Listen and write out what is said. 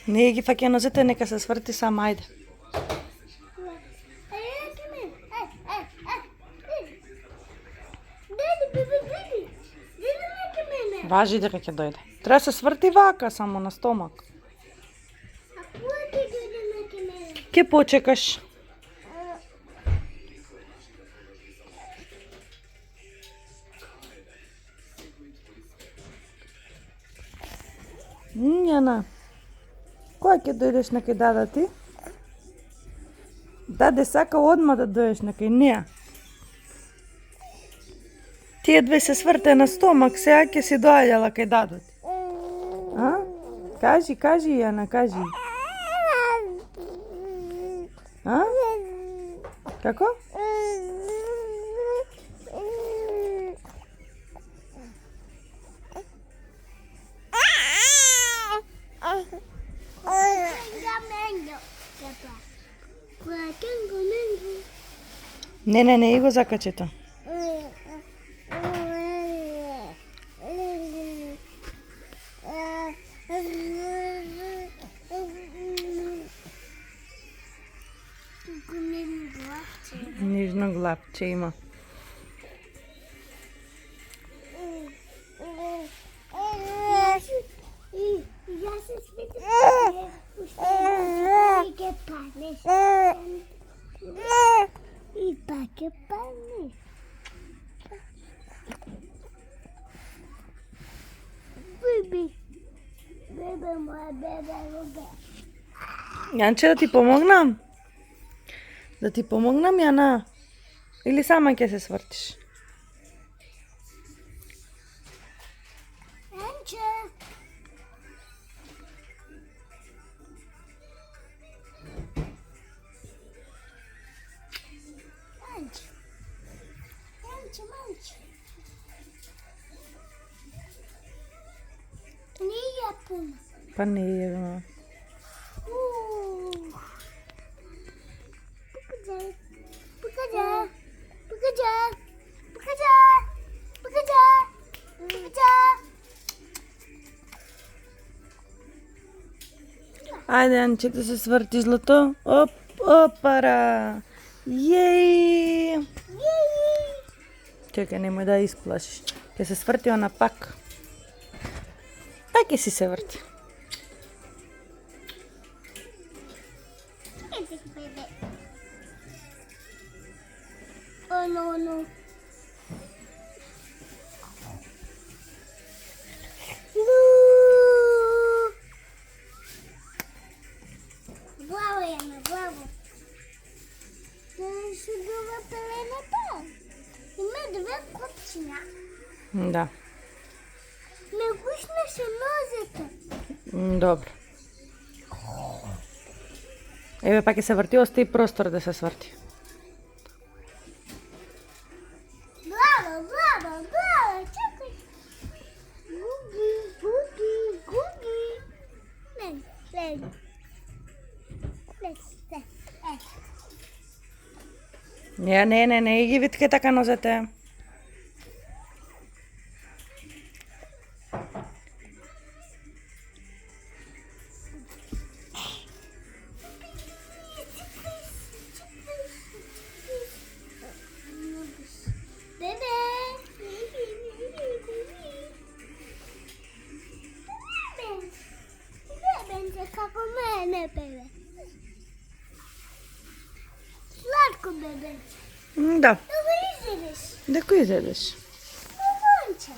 Не ги фаќа нозете, нека се сврти сама, ајде. Важи дека ќе дојде. Треба се сврти вака, само на стомак. Ке почекаш. Јана, која ќе дојдеш на кај дада ти? Даде сака одма да дојдеш на кај неа. Тие две се сврте на стомак, сега ќе си доаѓала кај дадо ти. А? Кажи, Јана, кажи. А? Како? Не, го закачи тоа. Нежно главче има. Ja se sviđa i padneš. I pa ke padneš. Биби. Бебе моя, бебе. Јанче, да ти помогнам? Да ти помогнам, Јана? Или сама ќе се свртиш? Янче. Янче. Не јапам. Па не е. Ајде, Јанче, да се сврти злато. Опара. Јеј. Чекај, немој да исплашиш. Ќе се сврти она пак. Пак ќе си се врти. No. Bravo, Jana, bravo. Да ще била пелената. Има две копчина. Да. Не гушнеше нозете. Добро. Еве пак ќе се врти, остави простор да се сврти. Браво, чакай. Гуги. Лез. Не ги виткај така нозете. Како мене, бебе. Сладко, бебе. Да. Да го изедеш. Да го изедеш. Монче.